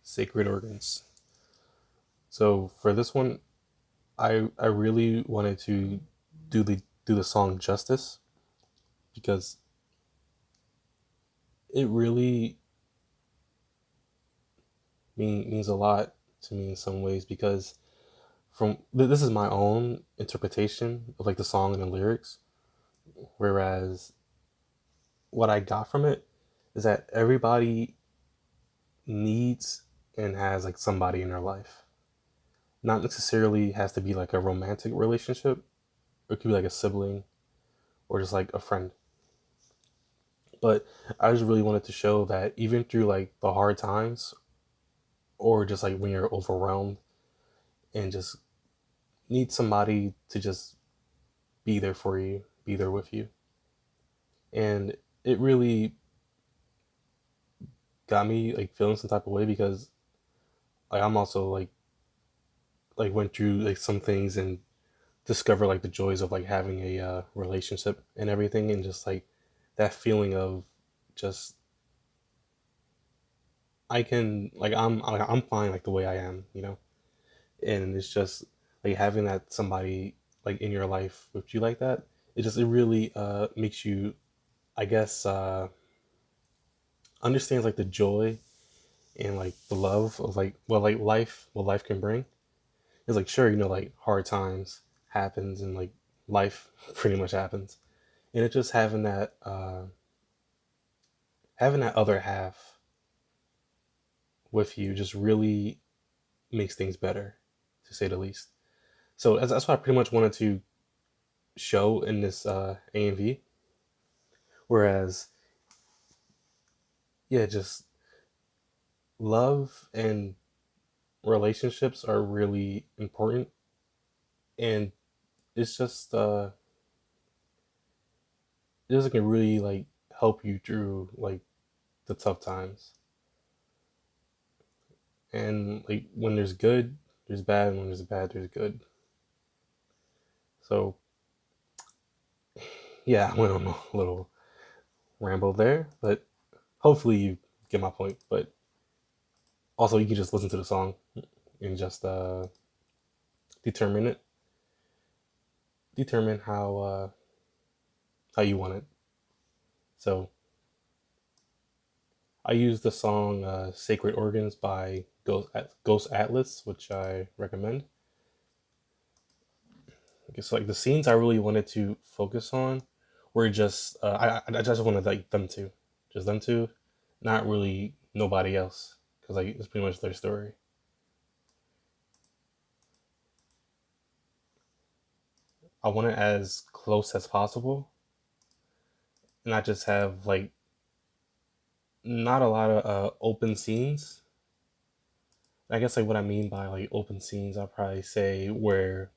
Sacred Organs. So for this one, I really wanted to do the song justice because it really means a lot to me in some ways because this is my own interpretation of like the song and the lyrics, whereas what I got from it is that everybody needs and has like somebody in their life. Not necessarily has to be like a romantic relationship. It could be like a sibling or just like a friend. But I just really wanted to show that even through like the hard times or just like when you're overwhelmed and just need somebody to just be there for you, be there with you. And it really got me like feeling some type of way because like I'm also like went through like some things and discover like the joys of like having a relationship and everything, and just like that feeling of just I'm fine like the way I am, and it's just like having that somebody like in your life with you like that. It really makes you, I guess, understands like the joy and like the love of like what life can bring. It's like sure, like hard times happens and like life pretty much happens, and it's just having that other half with you just really makes things better, to say the least. So that's what I pretty much wanted to show in this AMV. Whereas, yeah, just love and relationships are really important, and it's just it just can really like help you through like the tough times. And like when there's good, there's bad, and when there's bad, there's good. So yeah, I went on a little ramble there, but hopefully you get my point. But also, you can just listen to the song and just determine it, determine how you want it. So I use the song "Sacred Organs" by Ghost Atlas, which I recommend. I guess like the scenes I really wanted to focus on were just I just wanted like them two, not really nobody else, because like it's pretty much their story. I want it as close as possible, not just have like not a lot of open scenes. I guess like what I mean by like open scenes, I'll probably say where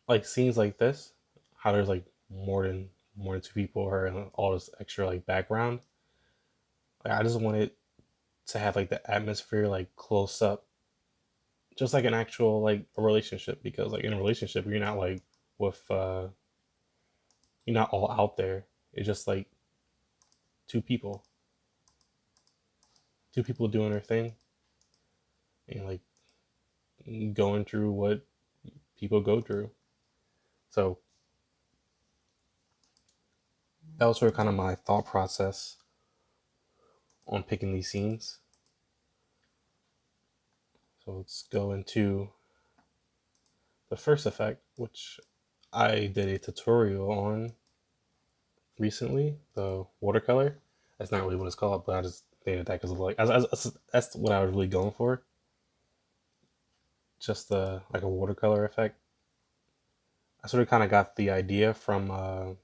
like scenes like this, how there's like more than two people or all this extra like background. Like, I just want it to have like the atmosphere like close up, just like an actual like a relationship. Because like in a relationship, you're not like with you're not all out there. It's just like two people, two people doing their thing and like going through what people go through. So that was sort of kind of my thought process on picking these scenes. So let's go into the first effect, which I did a tutorial on recently, the watercolor. That's not really what it's called, but I just named it that because of like that's what I was really going for. Just like a watercolor effect. I sort of kind of got the idea from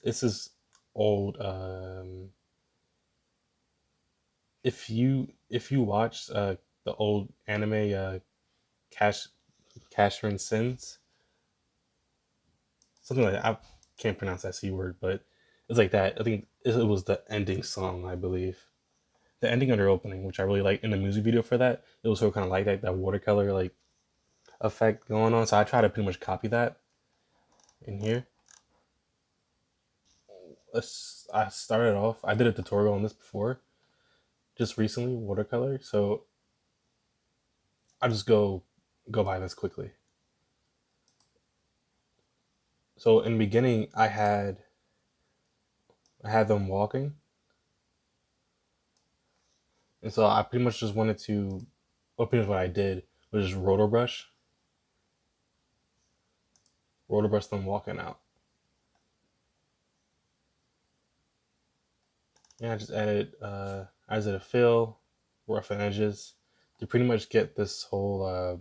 this is old. If you watch the old anime Cash Cashrin Sins, something like that. I can't pronounce that C word, but it's like that. I think it was the ending song, I believe. The ending under opening, which I really like in the music video for that. It was sort of kind of like that watercolor like effect going on. So I try to pretty much copy that in here. I started off. I did a tutorial on this before, just recently, Watercolor. So I'll just go by this quickly. So in the beginning, I had them walking, and so I pretty much just wanted to. Well, pretty much what I did was just rotor brush them walking out. Yeah, I just added a fill, roughen edges to pretty much get this whole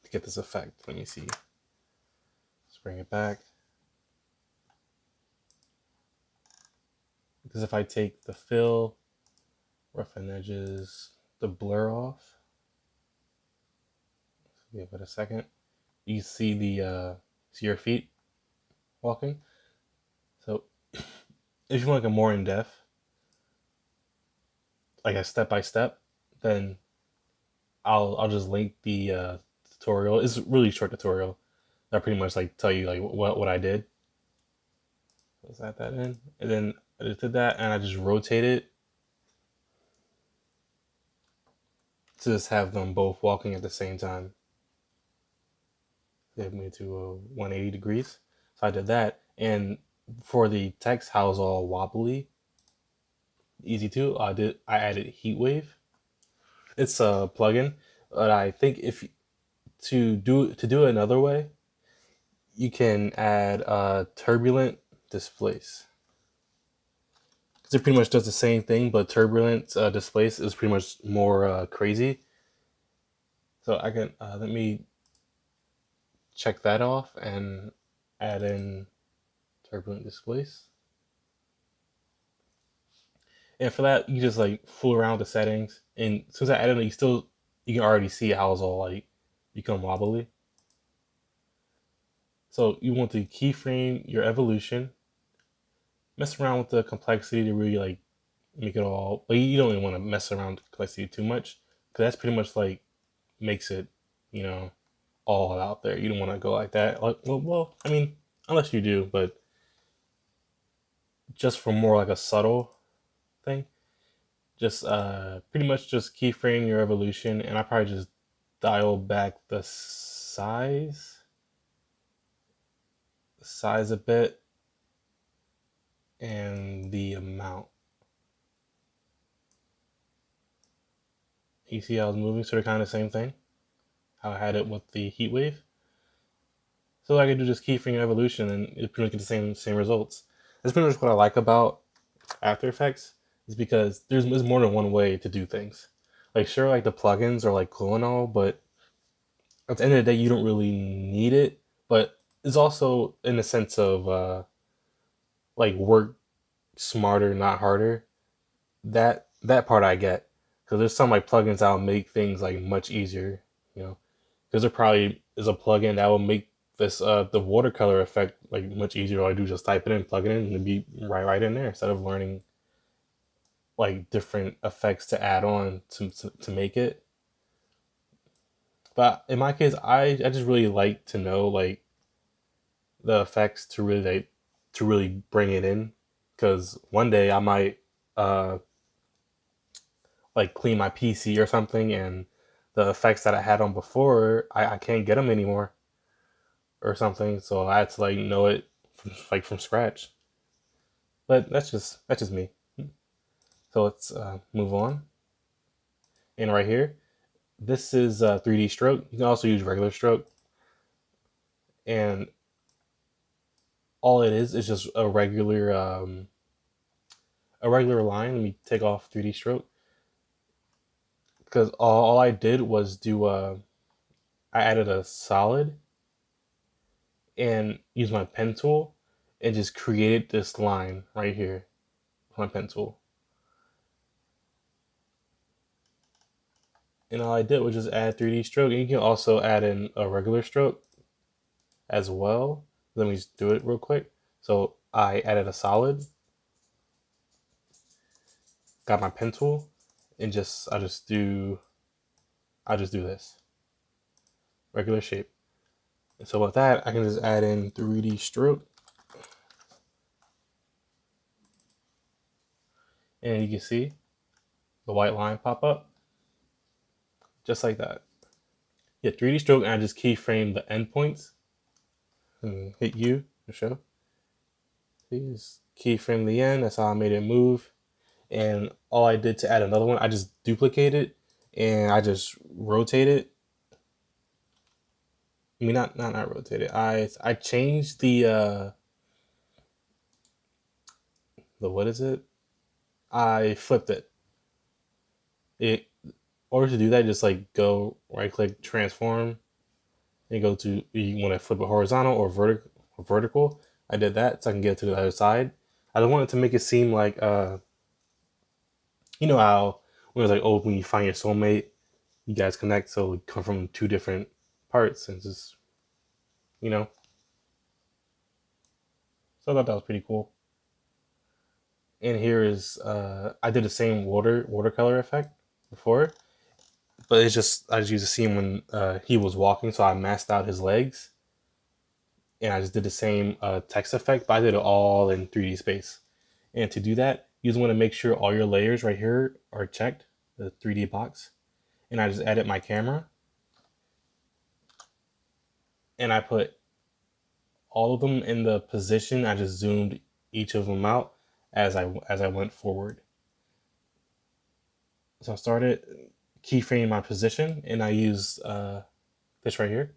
to get this effect. Let me see. Let's bring it back. Because if I take the fill, roughen edges, the blur off, give it a second. You see see your feet walking. So if you want like a more in depth, like a step by step, then I'll just link the tutorial. It's a really short tutorial that pretty much like tell you like what I did. Let's add that in, and then I just did that, and I just rotate it to just have them both walking at the same time. They have me to 180 degrees. So I did that, and for the text, how it's all wobbly, easy too. I added heat wave. It's a plugin, but I think if to do it another way, you can add turbulent displace. Because it pretty much does the same thing, but turbulent displace is pretty much more crazy. So I can let me check that off and add in turbulent displace. And for that, you just like fool around with the settings. And since I added it, you can already see how it's all like become wobbly. So you want to keyframe your evolution, mess around with the complexity to really like make it all. But you don't even want to mess around with complexity too much because that's pretty much like makes it, you know, all out there. You don't want to go like that. Like, well, I mean, unless you do, but just for more like a subtle thing, just pretty much just keyframe your evolution, and I probably just dial back the size a bit, and the amount. You see how it's moving, so they're kind of the same thing. How I had it with the heat wave. So I could do just keyframe evolution, and it pretty much get the same results. That's pretty much what I like about After Effects, is because there's more than one way to do things. Like sure, like the plugins are like cool and all, but at the end of the day, you don't really need it. But it's also in the sense of like work smarter, not harder. That part I get, because there's some like plugins that'll make things like much easier. You know, because there probably is a plugin that will make this the watercolor effect like much easier. All I do is just type it in, plug it in, and it'd be right in there instead of learning like different effects to add on to make it. But in my case, I just really like to know like the effects to really bring it in, because one day I might uh like clean my PC or something, and the effects that I had on before I can't get them anymore or something, so I had to like know it from scratch. But that's just me. So let's move on. And right here, this is 3D stroke. You can also use regular stroke, and all it is just a regular line. Let me take off 3D stroke, because all I did was do I added a solid and used my pen tool and just created this line right here with my pen tool. And all I did was just add 3D stroke. And you can also add in a regular stroke as well. Let me just do it real quick. So I added a solid, got my pen tool, and I'll just do this regular shape. And so with that, I can just add in 3D stroke, and you can see the white line pop up, just like that. Yeah, 3D stroke, and I just keyframe the endpoints and hit U to show. See, just keyframe the end. That's how I made it move. And all I did to add another one, I just duplicated and I just rotated. I mean, not rotated. I changed the what is it? I flipped it. In order to do that, just like go right click transform and go to, you want to flip it horizontal or vertical. I did that so I can get to the other side. I don't want it to make it seem like you know how when it's like, oh, when you find your soulmate, you guys connect, so we come from two different parts and just, you know. So I thought that was pretty cool. And here is I did the same watercolor effect before, but it's just I just used to see him when he was walking, so I masked out his legs, and I just did the same text effect, but I did it all in 3D space. And to do that, you just want to make sure all your layers right here are checked, the 3D box. And I just added my camera, and I put all of them in the position. I just zoomed each of them out as I went forward. So I started keyframing my position, and I used this right here,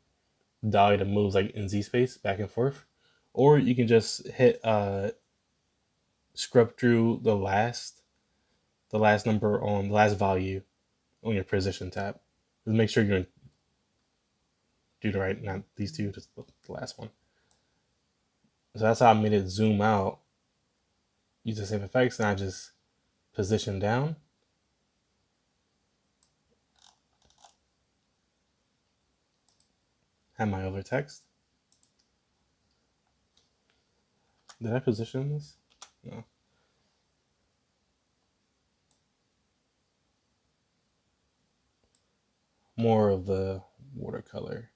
dolly, to move like in Z space back and forth. Or you can just hit scrub through the last number on the last value on your position tab. Just make sure you're gonna do the right, not these two, just the last one. So that's how I made it zoom out. Use the same effects, and I just position down. Have my other text. Did I position this? No. More of the watercolor.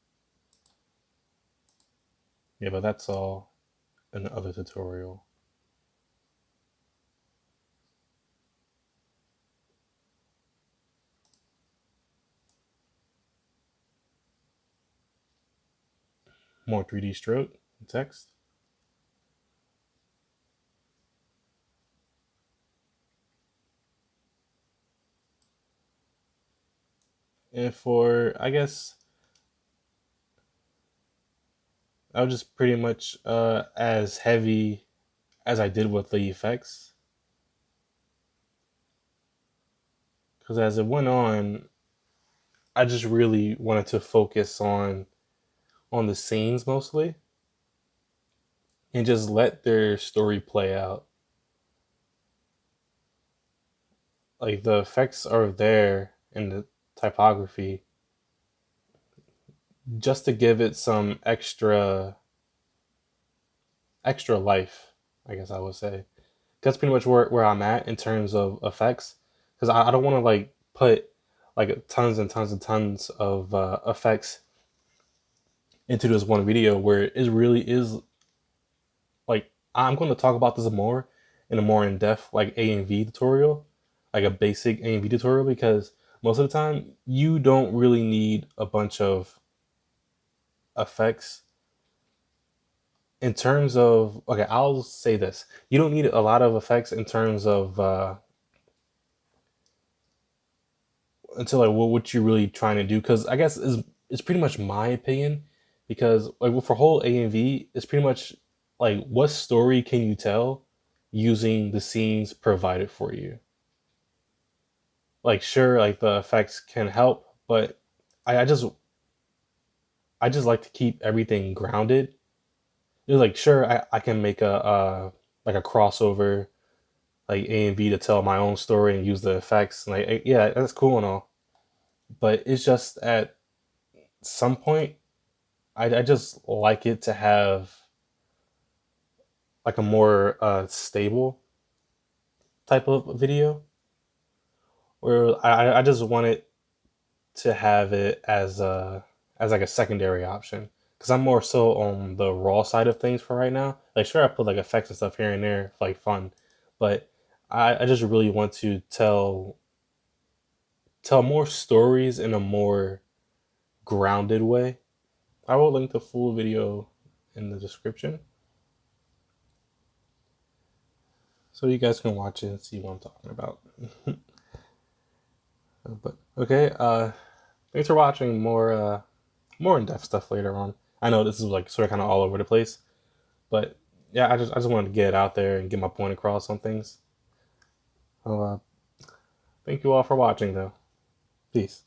Yeah, but that's all in the other tutorial. More 3D stroke text. And for, I guess, I was just pretty much as heavy as I did with the effects. Because as it went on, I just really wanted to focus on the scenes mostly, and just let their story play out. Like the effects are there in the typography just to give it some extra life, I guess I would say. That's pretty much where I'm at in terms of effects, because I don't want to like put like tons and tons and tons of effects into this one video where it really is like, I'm going to talk about this more in a more in-depth like AMV tutorial, like a basic AMV tutorial, because most of the time you don't really need a bunch of effects in terms of, okay, I'll say this, you don't need a lot of effects in terms of until like what you're really trying to do, because I guess is pretty much my opinion, because like for whole AMV, it's pretty much like what story can you tell using the scenes provided for you. Like sure, like the effects can help, but I I just like to keep everything grounded. It's like sure, I can make a like a crossover like AMV to tell my own story and use the effects. Like yeah, that's cool and all, but it's just at some point I just like it to have like a more stable type of video, where I just want it to have it as like a secondary option, because I'm more so on the raw side of things for right now. Like sure, I put like effects and stuff here and there for like fun, but I just really want to tell more stories in a more grounded way. I will link the full video in the description so you guys can watch it and see what I'm talking about. But okay, thanks for watching. More in depth stuff later on. I know this is like sort of kind of all over the place, but yeah, I just wanted to get it out there and get my point across on things. So thank you all for watching, though. Peace.